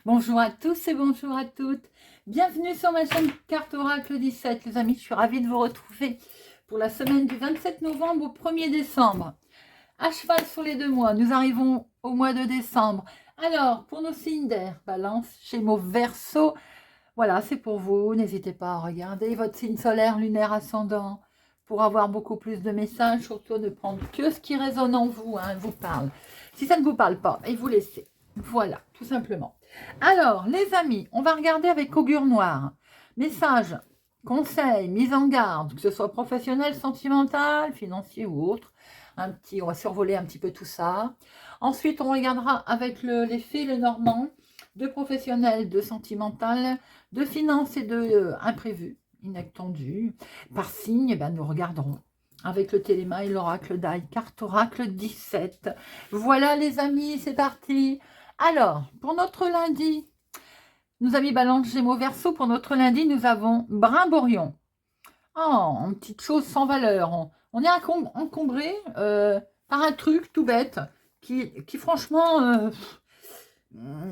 Bonjour à tous et bonjour à toutes. Bienvenue sur ma chaîne Carte Oracle 17. Les amis, je suis ravie de vous retrouver pour la semaine du 27 novembre au 1er décembre. À cheval sur les 2 mois, nous arrivons au mois de décembre. Alors, pour nos signes d'air, Balance, Gémeaux, Verseau, voilà, c'est pour vous. N'hésitez pas à regarder votre signe solaire, lunaire, ascendant pour avoir beaucoup plus de messages. Surtout ne prendre que ce qui résonne en vous, vous parle. Si ça ne vous parle pas, et vous laissez. Voilà, tout simplement. Alors, les amis, on va regarder avec Augure Noir. Messages, conseils, mise en garde, que ce soit professionnel, sentimental, financier ou autre. On va survoler un petit peu tout ça. Ensuite, on regardera avec les fées, le normand, de professionnel, de sentimental, de finance et de imprévu, inattendu. Par signe, nous regarderons avec le téléma et l'oracle d'ail, carte oracle 17. Voilà les amis, c'est parti. Alors, pour notre lundi, nous amis Balance, Gémeaux, Verseau, pour notre lundi, nous avons Brimborion. Oh, une petite chose sans valeur. On est encombré par un truc tout bête qui franchement,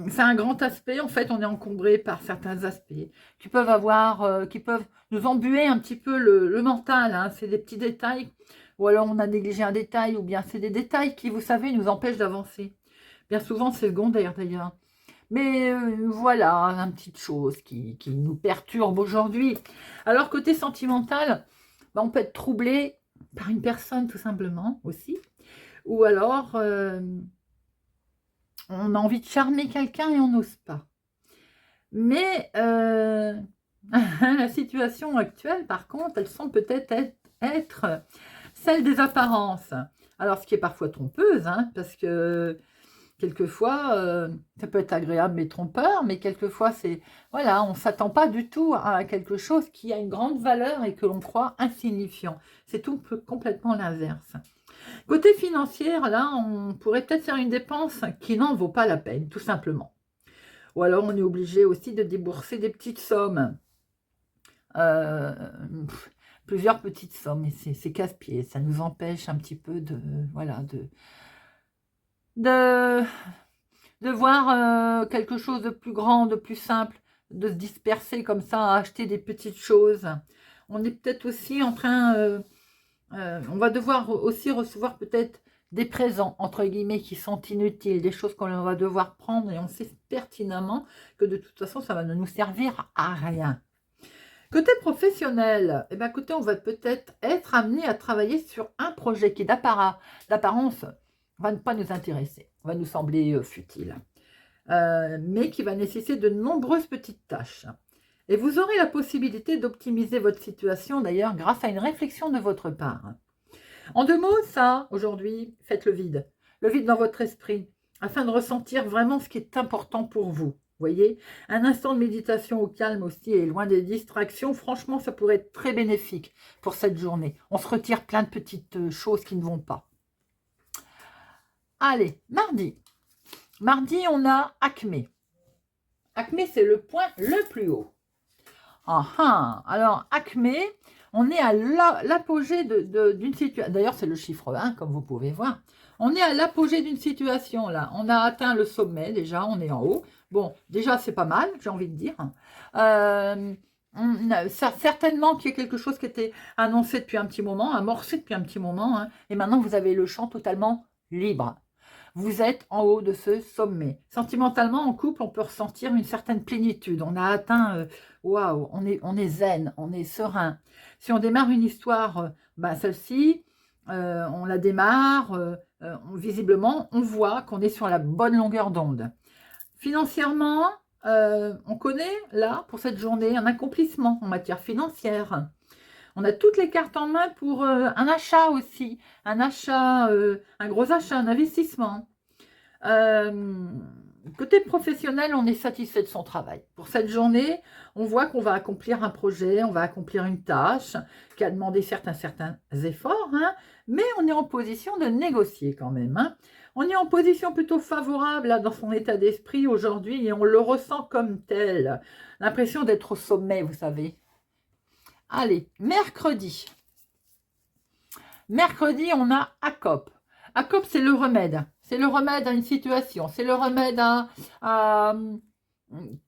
c'est un grand aspect. En fait, on est encombré par certains aspects qui peuvent nous embuer un petit peu le mental. C'est des petits détails. Ou alors on a négligé un détail, ou bien c'est des détails qui, vous savez, nous empêchent d'avancer. Bien souvent, c'est secondaire d'ailleurs. Mais voilà, une petite chose qui nous perturbe aujourd'hui. Alors, côté sentimental, on peut être troublé par une personne tout simplement aussi. Ou alors, on a envie de charmer quelqu'un et on n'ose pas. Mais la situation actuelle, par contre, elles sont peut-être être celles des apparences. Alors, ce qui est parfois trompeuse, parce que quelquefois, ça peut être agréable mais trompeur, mais quelquefois, voilà, on ne s'attend pas du tout à quelque chose qui a une grande valeur et que l'on croit insignifiant. C'est tout complètement l'inverse. Côté financier, là, on pourrait peut-être faire une dépense qui n'en vaut pas la peine, tout simplement. Ou alors, on est obligé aussi de débourser des petites sommes. Plusieurs petites sommes, et c'est casse-pied. Ça nous empêche un petit peu de voir quelque chose de plus grand, de plus simple, de se disperser comme ça, à acheter des petites choses. On est peut-être aussi en train, on va devoir aussi recevoir peut-être des présents, entre guillemets, qui sont inutiles, des choses qu'on va devoir prendre et on sait pertinemment que de toute façon, ça va ne nous servir à rien. Côté professionnel, écoutez, on va peut-être être amené à travailler sur un projet qui d'apparence va ne pas nous intéresser, va nous sembler futile, mais qui va nécessiter de nombreuses petites tâches. Et vous aurez la possibilité d'optimiser votre situation, d'ailleurs, grâce à une réflexion de votre part. En 2 mots, ça, aujourd'hui, faites le vide dans votre esprit, afin de ressentir vraiment ce qui est important pour vous. Vous voyez, un instant de méditation au calme aussi et loin des distractions, franchement, ça pourrait être très bénéfique pour cette journée. On se retire plein de petites choses qui ne vont pas. Allez, mardi. Mardi, on a Acmé. Acmé, c'est le point le plus haut. Alors, Acmé, on est à l'apogée d'une situation. D'ailleurs, c'est le chiffre 1, comme vous pouvez voir. On est à l'apogée d'une situation, là. On a atteint le sommet, déjà, on est en haut. Bon, déjà, c'est pas mal, j'ai envie de dire. Certainement qu'il y a quelque chose qui était annoncé depuis un petit moment, amorcé depuis un petit moment, et maintenant, vous avez le champ totalement libre. Vous êtes en haut de ce sommet. Sentimentalement, en couple, on peut ressentir une certaine plénitude. On a atteint, waouh, on est zen, on est serein. Si on démarre une histoire, celle-ci, on la démarre, visiblement, on voit qu'on est sur la bonne longueur d'onde. Financièrement, on connaît, là, pour cette journée, un accomplissement en matière financière. On a toutes les cartes en main pour un achat aussi, un gros achat, un investissement. côté professionnel, on est satisfait de son travail. Pour cette journée, on voit qu'on va accomplir un projet, on va accomplir une tâche qui a demandé certains efforts, hein, mais on est en position de négocier quand même. Hein. On est en position plutôt favorable là, dans son état d'esprit aujourd'hui et on le ressent comme tel. L'impression d'être au sommet, vous savez. Allez, mercredi. Mercredi, on a ACOP. ACOP, c'est le remède. C'est le remède à une situation. C'est le remède à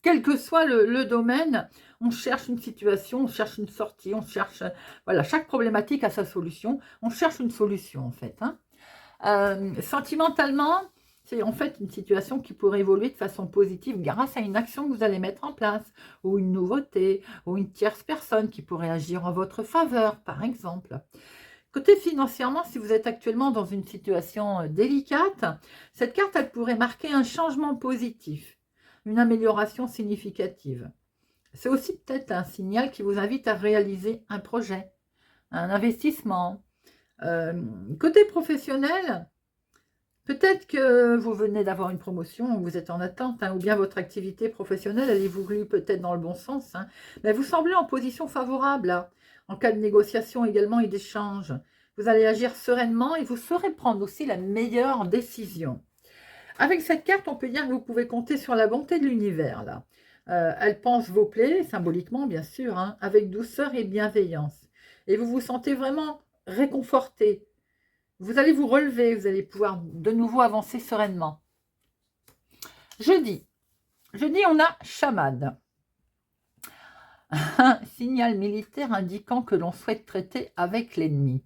quel que soit le domaine. On cherche une situation, on cherche une sortie, on cherche... Voilà, chaque problématique a sa solution. On cherche une solution, en fait. Hein. Sentimentalement, c'est en fait une situation qui pourrait évoluer de façon positive grâce à une action que vous allez mettre en place, ou une nouveauté, ou une tierce personne qui pourrait agir en votre faveur, par exemple. Côté financièrement, si vous êtes actuellement dans une situation délicate, cette carte, elle pourrait marquer un changement positif, une amélioration significative. C'est aussi peut-être un signal qui vous invite à réaliser un projet, un investissement. Côté professionnel, peut-être que vous venez d'avoir une promotion, vous êtes en attente, hein, ou bien votre activité professionnelle, elle évolue peut-être dans le bon sens, hein, mais vous semblez en position favorable, là. En cas de négociation également et d'échange, vous allez agir sereinement et vous saurez prendre aussi la meilleure décision. Avec cette carte, on peut dire que vous pouvez compter sur la bonté de l'univers, là. Elle pense vos plaies, symboliquement bien sûr, hein, avec douceur et bienveillance. Et vous vous sentez vraiment réconforté. Vous allez vous relever, vous allez pouvoir de nouveau avancer sereinement. Jeudi, on a chamade. Un signal militaire indiquant que l'on souhaite traiter avec l'ennemi.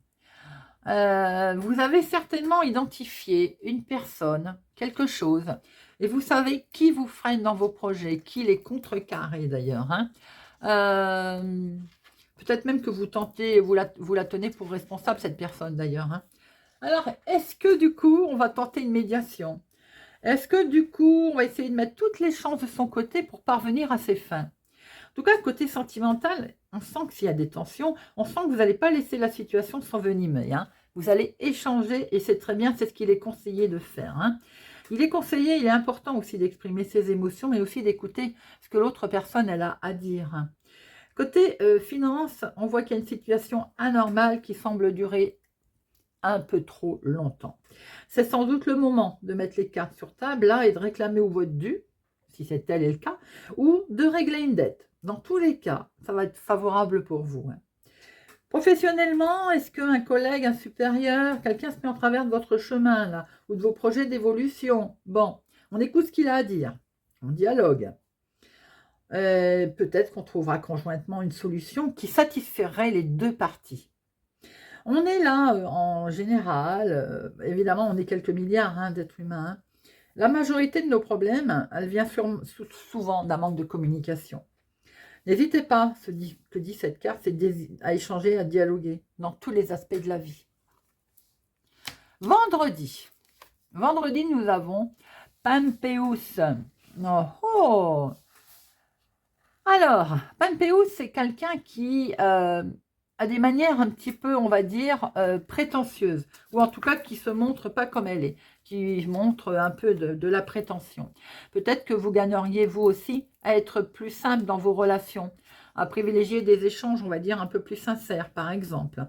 Vous avez certainement identifié une personne, quelque chose, et vous savez qui vous freine dans vos projets, qui les contrecarre d'ailleurs. Hein. Peut-être même que vous tentez, vous la tenez pour responsable, cette personne d'ailleurs. Hein. Alors, est-ce que du coup, on va tenter une médiation? Est-ce que du coup, on va essayer de mettre toutes les chances de son côté pour parvenir à ses fins? En tout cas, côté sentimental, on sent que s'il y a des tensions, on sent que vous n'allez pas laisser la situation s'envenimer. Hein. Vous allez échanger et c'est très bien, c'est ce qu'il est conseillé de faire. Hein. Il est conseillé, il est important aussi d'exprimer ses émotions, mais aussi d'écouter ce que l'autre personne elle a à dire. Hein. Côté finance, on voit qu'il y a une situation anormale qui semble durer un peu trop longtemps. C'est sans doute le moment de mettre les cartes sur table là et de réclamer au votre dû, si c'est tel est le cas, ou de régler une dette. Dans tous les cas, ça va être favorable pour vous. Hein. Professionnellement, est-ce qu'un collègue, un supérieur, quelqu'un se met en travers de votre chemin, là, ou de vos projets d'évolution? Bon, on écoute ce qu'il a à dire, on dialogue. Peut-être qu'on trouvera conjointement une solution qui satisferait les deux parties. On est là, en général, évidemment, on est quelques milliards hein, d'êtres humains. Hein. La majorité de nos problèmes, elle vient souvent d'un manque de communication. N'hésitez pas, que dit cette carte, c'est à échanger, à dialoguer dans tous les aspects de la vie. Vendredi. Vendredi, nous avons Pampeus. Oh, oh. Alors, Pampeus, c'est quelqu'un qui a des manières un petit peu, on va dire, prétentieuses. Ou en tout cas, qui se montre pas comme elle est. Qui montre un peu de la prétention. Peut-être que vous gagneriez, vous aussi, à être plus simple dans vos relations. À privilégier des échanges, on va dire, un peu plus sincères, par exemple.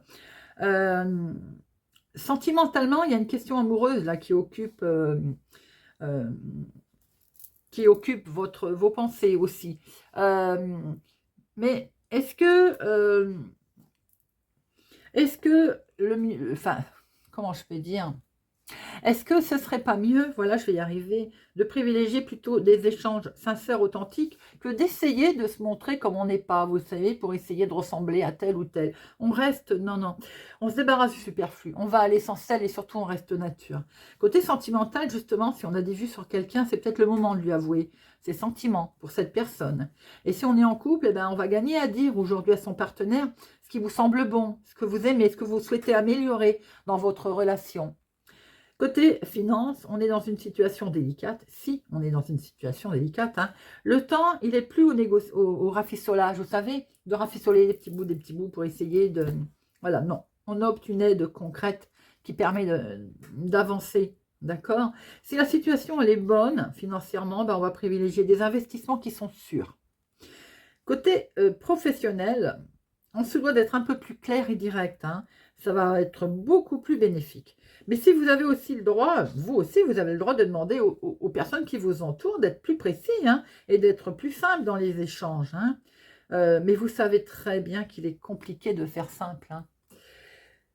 Sentimentalement, il y a une question amoureuse là qui occupe vos pensées aussi. Mais est-ce que enfin, comment je peux dire? Est-ce que ce serait pas mieux, voilà, je vais y arriver, de privilégier plutôt des échanges sincères, authentiques, que d'essayer de se montrer comme on n'est pas, vous savez, pour essayer de ressembler à tel ou tel. On reste, non, on se débarrasse du superflu, on va à l'essentiel et surtout on reste nature. Côté sentimental, justement, si on a des vues sur quelqu'un, c'est peut-être le moment de lui avouer ses sentiments pour cette personne. Et si on est en couple, eh ben, on va gagner à dire aujourd'hui à son partenaire ce qui vous semble bon, ce que vous aimez, ce que vous souhaitez améliorer dans votre relation. Côté finance, on est dans une situation délicate. Si on est dans une situation délicate, hein, le temps, il est plus au rafistolage, vous savez, de rafistoler des petits bouts pour essayer de... Voilà, non. On opte une aide concrète qui permet d'avancer D'accord? Si la situation elle est bonne financièrement, ben, on va privilégier des investissements qui sont sûrs. Côté professionnel, on se doit d'être un peu plus clair et direct, hein. Ça va être beaucoup plus bénéfique. Mais si vous avez aussi le droit, vous aussi, vous avez le droit de demander aux personnes qui vous entourent d'être plus précis, hein, et d'être plus simple dans les échanges, hein. Mais vous savez très bien qu'il est compliqué de faire simple, hein.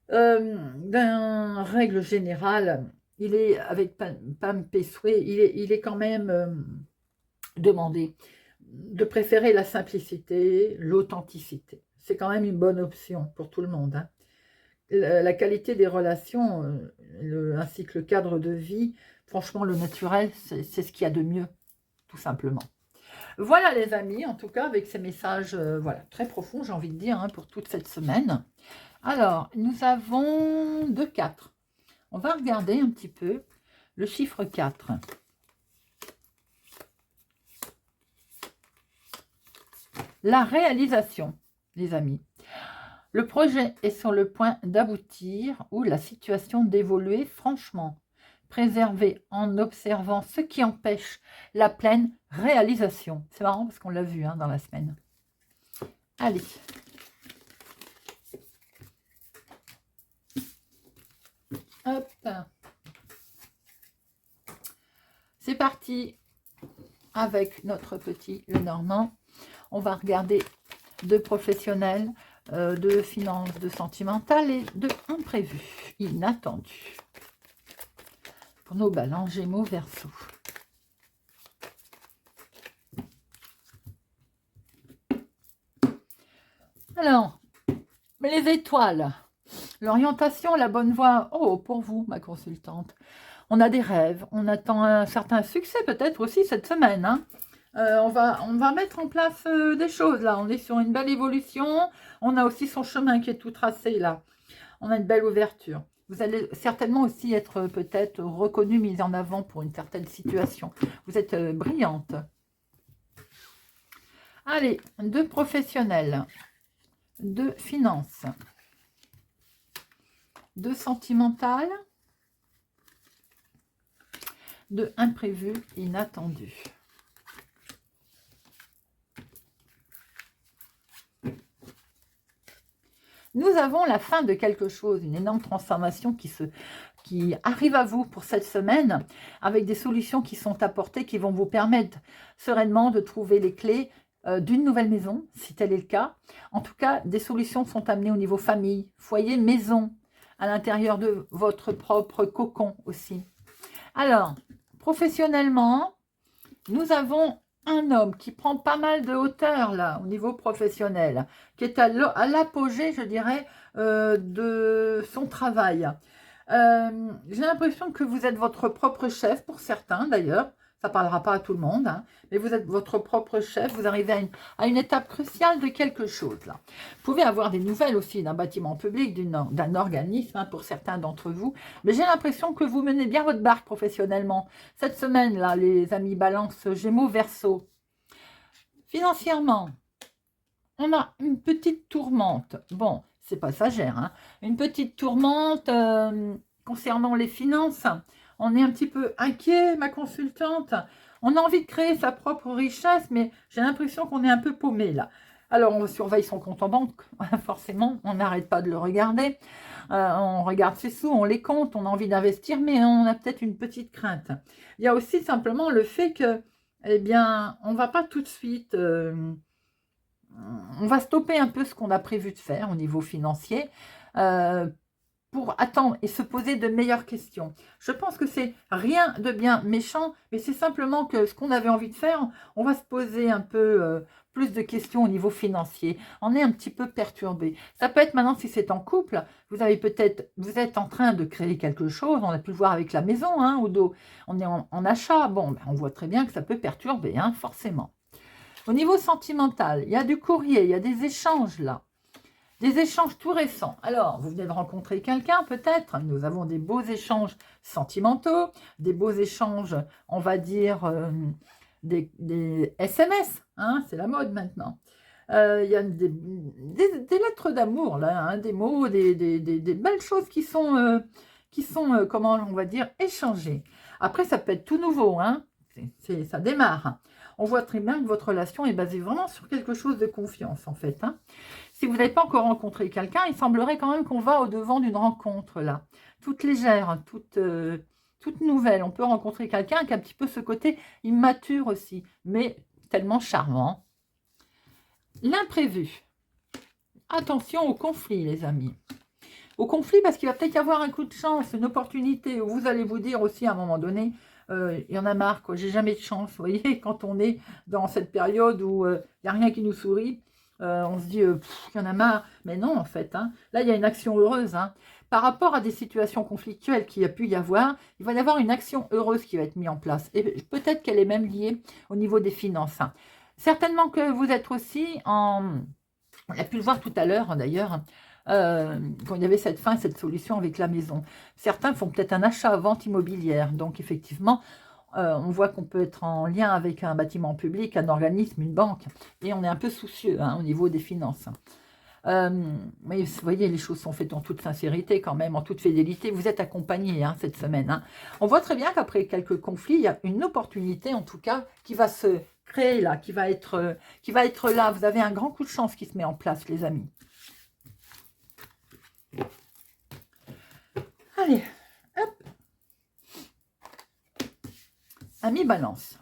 Dans règle générale, il est avec Pam Pessoé, il est quand même demandé de préférer la simplicité, l'authenticité. C'est quand même une bonne option pour tout le monde, hein. La qualité des relations, ainsi que le cadre de vie, franchement, le naturel, c'est ce qu'il y a de mieux, tout simplement. Voilà les amis, en tout cas, avec ces messages voilà, très profonds, j'ai envie de dire, hein, pour toute cette semaine. Alors, nous avons 4. On va regarder un petit peu le chiffre 4. La réalisation, les amis. Le projet est sur le point d'aboutir ou la situation d'évoluer franchement. Préservé en observant ce qui empêche la pleine réalisation. C'est marrant parce qu'on l'a vu hein, dans la semaine. Allez. Hop. C'est parti avec notre petit Lenormand. On va regarder de professionnels, de finances, de sentimental et de imprévu, inattendu. Pour nos balances, Gémeaux, Verseau. Alors, les étoiles, l'orientation, la bonne voie. Oh, pour vous, ma consultante. On a des rêves, on attend un certain succès peut-être aussi cette semaine, hein. On va mettre en place des choses là. On est sur une belle évolution. On a aussi son chemin qui est tout tracé là. On a une belle ouverture. Vous allez certainement aussi être peut-être reconnu, mise en avant pour une certaine situation. Vous êtes brillante. Allez, 2 professionnels, 2 finances, 2 sentimental, 2 imprévus, inattendus. Nous avons la fin de quelque chose, une énorme transformation qui arrive à vous pour cette semaine, avec des solutions qui sont apportées, qui vont vous permettre sereinement de trouver les clés d'une nouvelle maison, si tel est le cas. En tout cas, des solutions sont amenées au niveau famille, foyer, maison, à l'intérieur de votre propre cocon aussi. Alors, professionnellement, nous avons un homme qui prend pas mal de hauteur là au niveau professionnel, qui est à l'apogée, je dirais, de son travail. J'ai l'impression que vous êtes votre propre chef, pour certains d'ailleurs, ça ne parlera pas à tout le monde, hein, mais vous êtes votre propre chef, vous arrivez à une étape cruciale de quelque chose là. Vous pouvez avoir des nouvelles aussi d'un bâtiment public, d'un organisme, hein, pour certains d'entre vous, mais j'ai l'impression que vous menez bien votre barque professionnellement. Cette semaine là, les amis Balance, Gémeaux, Verseau. Financièrement, on a une petite tourmente. Bon, c'est passagère, hein. Une petite tourmente concernant les finances. On est un petit peu inquiet, ma consultante. On a envie de créer sa propre richesse, mais j'ai l'impression qu'on est un peu paumé là. Alors, on surveille son compte en banque, forcément. On n'arrête pas de le regarder. On regarde ses sous, on les compte, on a envie d'investir, mais on a peut-être une petite crainte. Il y a aussi simplement le fait que, eh bien, on ne va pas tout de suite... on va stopper un peu ce qu'on a prévu de faire au niveau financier pour attendre et se poser de meilleures questions. Je pense que c'est rien de bien méchant, mais c'est simplement que ce qu'on avait envie de faire, on va se poser un peu plus de questions au niveau financier. On est un petit peu perturbé. Ça peut être maintenant, si c'est en couple, vous êtes en train de créer quelque chose, on a pu le voir avec la maison, hein, au dos, on est en achat, bon, ben, on voit très bien que ça peut perturber, hein, forcément. Au niveau sentimental, il y a du courrier, il y a des échanges là. Des échanges tout récents. Alors, vous venez de rencontrer quelqu'un peut-être. Nous avons des beaux échanges sentimentaux, des beaux échanges, on va dire, des SMS. Hein, c'est la mode maintenant. Il y a des lettres d'amour, là, hein, des mots, des belles choses qui sont qui sont, comment on va dire, échangées. Après, ça peut être tout nouveau, hein. Ça démarre. Hein. On voit très bien que votre relation est basée vraiment sur quelque chose de confiance, en fait. Hein. Si vous n'avez pas encore rencontré quelqu'un, il semblerait quand même qu'on va au-devant d'une rencontre, là. Toute légère, toute nouvelle. On peut rencontrer quelqu'un qui a un petit peu ce côté immature aussi, mais tellement charmant. L'imprévu. Attention au conflit, les amis. Au conflit, parce qu'il va peut-être y avoir un coup de chance, une opportunité, où vous allez vous dire aussi à un moment donné, il y en a marre, quoi, j'ai jamais de chance. Vous voyez, quand on est dans cette période où il n'y a rien qui nous sourit, on se dit, il y en a marre. Mais non, en fait, hein, là, il y a une action heureuse. Hein. Par rapport à des situations conflictuelles qu'il y a pu y avoir, il va y avoir une action heureuse qui va être mise en place. Et peut-être qu'elle est même liée au niveau des finances. Hein. Certainement que vous êtes aussi en... On a pu le voir tout à l'heure, d'ailleurs, quand il y avait cette solution avec la maison. Certains font peut-être un achat à vente immobilière. Donc, effectivement, on voit qu'on peut être en lien avec un bâtiment public, un organisme, une banque. Et on est un peu soucieux hein, au niveau des finances. Mais vous voyez, les choses sont faites en toute sincérité quand même, en toute fidélité. Vous êtes accompagné hein, cette semaine. Hein. On voit très bien qu'après quelques conflits, il y a une opportunité en tout cas qui va se créer là, qui va être là. Vous avez un grand coup de chance qui se met en place, les amis. Allez, hop. Amis Balance.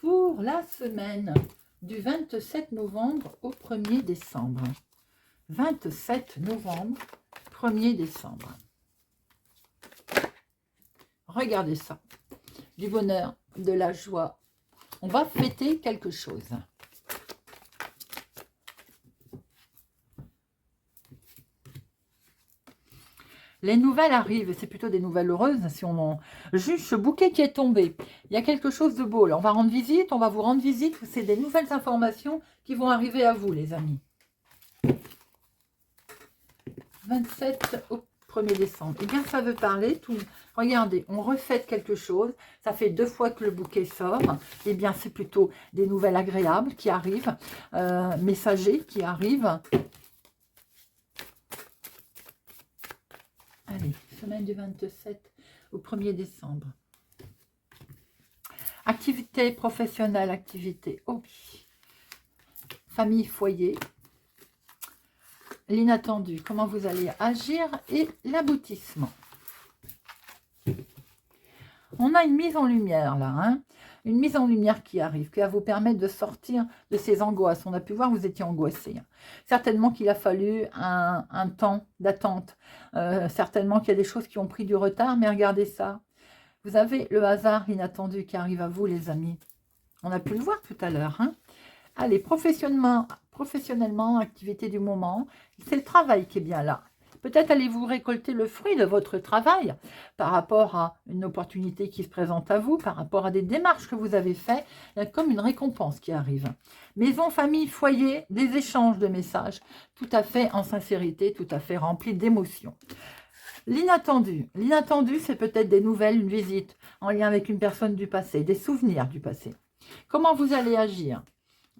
Pour la semaine du 27 novembre au 1er décembre. 27 novembre, 1er décembre. Regardez ça. Du bonheur, de la joie. On va fêter quelque chose. Les nouvelles arrivent, c'est plutôt des nouvelles heureuses. Si on juge ce bouquet qui est tombé, il y a quelque chose de beau. Là, on va rendre visite, on va vous rendre visite. C'est des nouvelles informations qui vont arriver à vous, les amis. 27 au 1er décembre. Eh bien, ça veut parler. Regardez, on refait quelque chose. Ça fait 2 fois que le bouquet sort. Eh bien, c'est plutôt des nouvelles agréables qui arrivent. Messagers qui arrivent. Allez, semaine du 27 au 1er décembre. Activité professionnelle, activité hobby. Famille, foyer. L'inattendu, comment vous allez agir et l'aboutissement. On a une mise en lumière là, hein, une mise en lumière qui arrive, qui va vous permettre de sortir de ces angoisses. On a pu voir que vous étiez angoissé. Certainement qu'il a fallu un temps d'attente. Certainement qu'il y a des choses qui ont pris du retard, mais regardez ça. Vous avez le hasard, l'inattendu qui arrive à vous, les amis. On a pu le voir tout à l'heure. Hein. Allez, professionnellement, activité du moment, c'est le travail qui est bien là. Peut-être allez-vous récolter le fruit de votre travail par rapport à une opportunité qui se présente à vous, par rapport à des démarches que vous avez faites, il y a comme une récompense qui arrive. Maison, famille, foyer, des échanges de messages, tout à fait en sincérité, tout à fait rempli d'émotions. L'inattendu, c'est peut-être des nouvelles, une visite en lien avec une personne du passé, des souvenirs du passé. Comment vous allez agir ?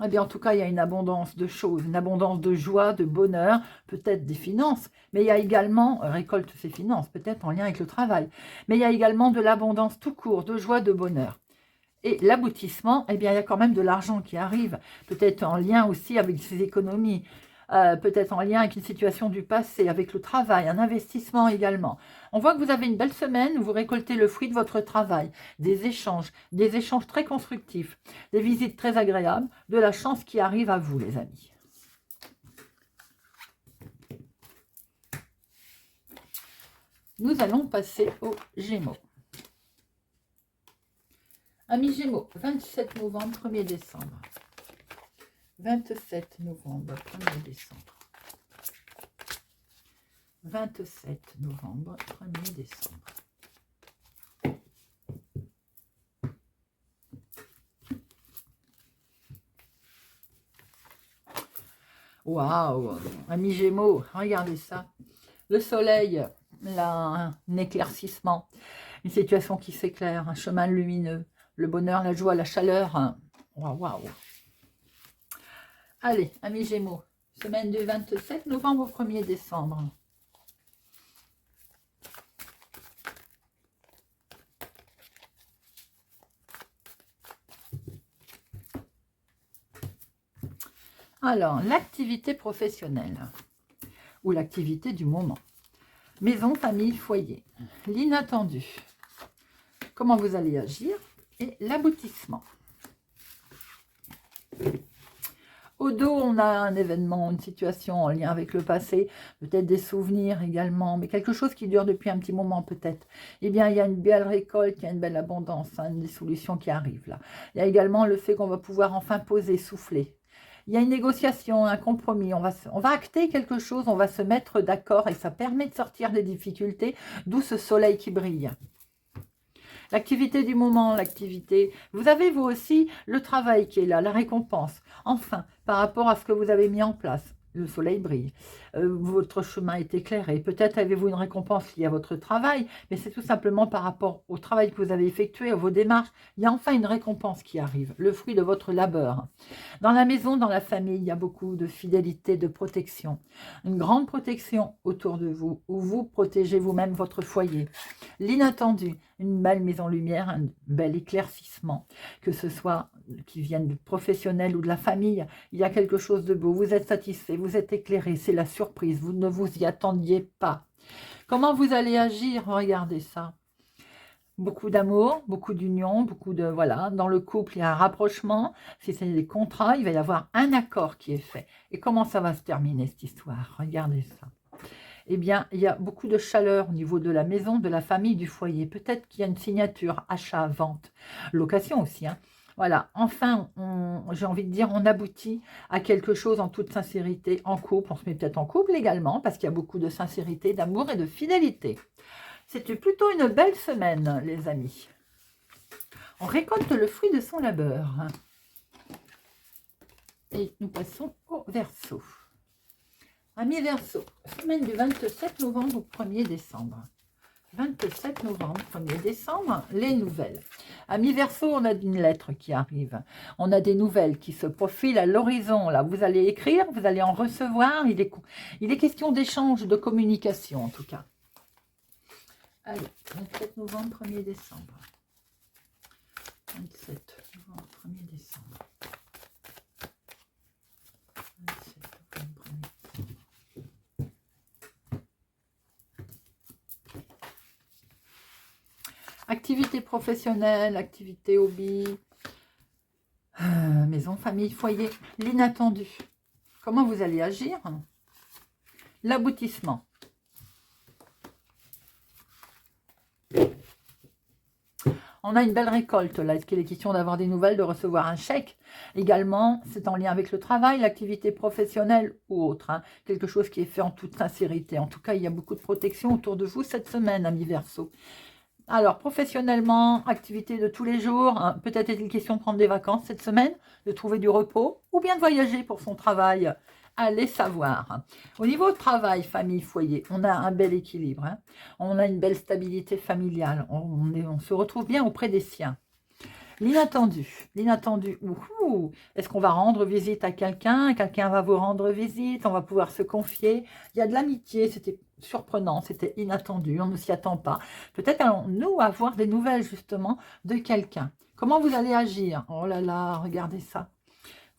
Eh bien, en tout cas, il y a une abondance de choses, une abondance de joie, de bonheur, peut-être des finances, mais il y a également, récolte ses finances, peut-être en lien avec le travail, mais il y a également de l'abondance tout court, de joie, de bonheur. Et l'aboutissement, eh bien, il y a quand même de l'argent qui arrive, peut-être en lien aussi avec ses économies, peut-être en lien avec une situation du passé, avec le travail, un investissement également. On voit que vous avez une belle semaine où vous récoltez le fruit de votre travail, des échanges très constructifs, des visites très agréables, de la chance qui arrive à vous, les amis. Nous allons passer aux Gémeaux. Amis Gémeaux, 27 novembre, 1er décembre. 27 novembre, 1er décembre. 27 novembre, 1er décembre. Waouh, amis Gémeaux, regardez ça. Le soleil, là, un éclaircissement, une situation qui s'éclaire, un chemin lumineux, le bonheur, la joie, la chaleur. Waouh, waouh. Allez, amis Gémeaux, semaine du 27 novembre au 1er décembre. Alors, l'activité professionnelle ou l'activité du moment. Maison, famille, foyer. L'inattendu. Comment vous allez agir et l'aboutissement. Au dos, on a un événement, une situation en lien avec le passé, peut-être des souvenirs également, mais quelque chose qui dure depuis un petit moment peut-être. Eh bien, il y a une belle récolte, il y a une belle abondance, hein, des solutions qui arrivent là. Il y a également le fait qu'on va pouvoir enfin poser, souffler. Il y a une négociation, un compromis, on va acter quelque chose, on va se mettre d'accord et ça permet de sortir des difficultés, d'où ce soleil qui brille. L'activité du moment, l'activité... Vous avez vous aussi le travail qui est là, la récompense. Enfin, par rapport à ce que vous avez mis en place, le soleil brille, votre chemin est éclairé. Peut-être avez-vous une récompense liée à votre travail, mais c'est tout simplement par rapport au travail que vous avez effectué, à vos démarches. Il y a enfin une récompense qui arrive, le fruit de votre labeur. Dans la maison, dans la famille, il y a beaucoup de fidélité, de protection. Une grande protection autour de vous, où vous protégez vous-même votre foyer. L'inattendu, une belle mise en lumière, un bel éclaircissement, que ce soit qui vienne du professionnel ou de la famille, il y a quelque chose de beau, vous êtes satisfait, vous êtes éclairé, c'est la surprise, vous ne vous y attendiez pas. Comment vous allez agir? Regardez ça. Beaucoup d'amour, beaucoup d'union, beaucoup de... Voilà, dans le couple, il y a un rapprochement. Si c'est des contrats, il va y avoir un accord qui est fait. Et comment ça va se terminer, cette histoire? Regardez ça. Eh bien, il y a beaucoup de chaleur au niveau de la maison, de la famille, du foyer. Peut-être qu'il y a une signature, achat, vente, location aussi, hein. Voilà, enfin, j'ai envie de dire, on aboutit à quelque chose en toute sincérité, en couple. On se met peut-être en couple également, parce qu'il y a beaucoup de sincérité, d'amour et de fidélité. C'était plutôt une belle semaine, les amis. On récolte le fruit de son labeur. Et nous passons au Verseau. Amis Verseau, semaine du 27 novembre au 1er décembre. 27 novembre, 1er décembre, les nouvelles. Amis Verseau, on a une lettre qui arrive. On a des nouvelles qui se profilent à l'horizon. Là, vous allez écrire, vous allez en recevoir. Il est question d'échange, de communication en tout cas. Allez, 27 novembre, 1er décembre. 27 novembre, 1er décembre. 27 novembre, 1er décembre. Activité professionnelle, activité hobby, maison, famille, foyer, l'inattendu. Comment vous allez agir? L'aboutissement. On a une belle récolte là. Est-ce qu'il est question d'avoir des nouvelles, de recevoir un chèque? Également, c'est en lien avec le travail, l'activité professionnelle ou autre. Hein. Quelque chose qui est fait en toute sincérité. En tout cas, il y a beaucoup de protection autour de vous cette semaine, amis Verseau. Alors, professionnellement, activité de tous les jours, hein, peut-être est-il question de prendre des vacances cette semaine, de trouver du repos, ou bien de voyager pour son travail. Allez savoir. Au niveau travail, famille, foyer, on a un bel équilibre. Hein. On a une belle stabilité familiale. On se retrouve bien auprès des siens. L'inattendu. L'inattendu. Est-ce qu'on va rendre visite à quelqu'un? Quelqu'un va vous rendre visite. On va pouvoir se confier. Il y a de l'amitié. C'était surprenant. C'était inattendu. On ne s'y attend pas. Peut-être allons-nous avoir des nouvelles justement de quelqu'un. Comment vous allez agir? Oh là là, regardez ça.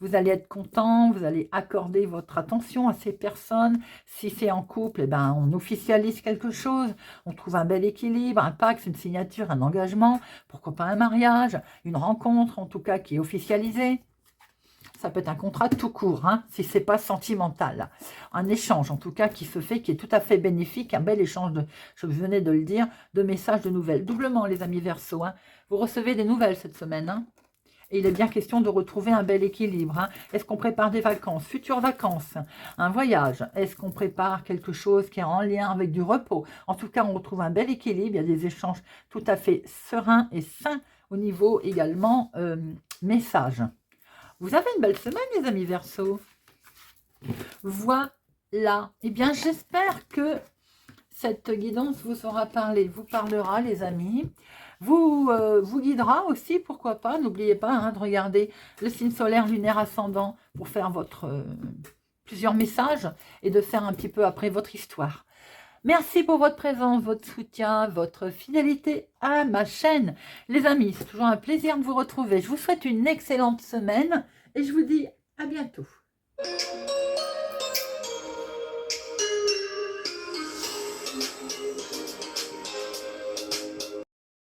Vous allez être content, vous allez accorder votre attention à ces personnes. Si c'est en couple, eh ben, on officialise quelque chose, on trouve un bel équilibre, un pacte, une signature, un engagement, pourquoi pas un mariage, une rencontre en tout cas qui est officialisée. Ça peut être un contrat tout court, hein, si ce n'est pas sentimental. Un échange en tout cas qui se fait, qui est tout à fait bénéfique, un bel échange, je venais de le dire, de messages, de nouvelles. Doublement les amis Verseau, hein. Vous recevez des nouvelles cette semaine, hein. Et il est bien question de retrouver un bel équilibre. Hein. Est-ce qu'on prépare des vacances, futures vacances, un voyage? Est-ce qu'on prépare quelque chose qui est en lien avec du repos? En tout cas, on retrouve un bel équilibre. Il y a des échanges tout à fait sereins et sains au niveau également message. Vous avez une belle semaine, les amis Verseau. Voilà. Eh bien, j'espère que cette guidance vous aura parlé, vous parlera, les amis. Vous guidera aussi, pourquoi pas. N'oubliez pas hein, de regarder le signe solaire, lunaire, ascendant pour faire plusieurs messages et de faire un petit peu après votre histoire. Merci pour votre présence, votre soutien, votre fidélité à ma chaîne. Les amis, c'est toujours un plaisir de vous retrouver. Je vous souhaite une excellente semaine et je vous dis à bientôt.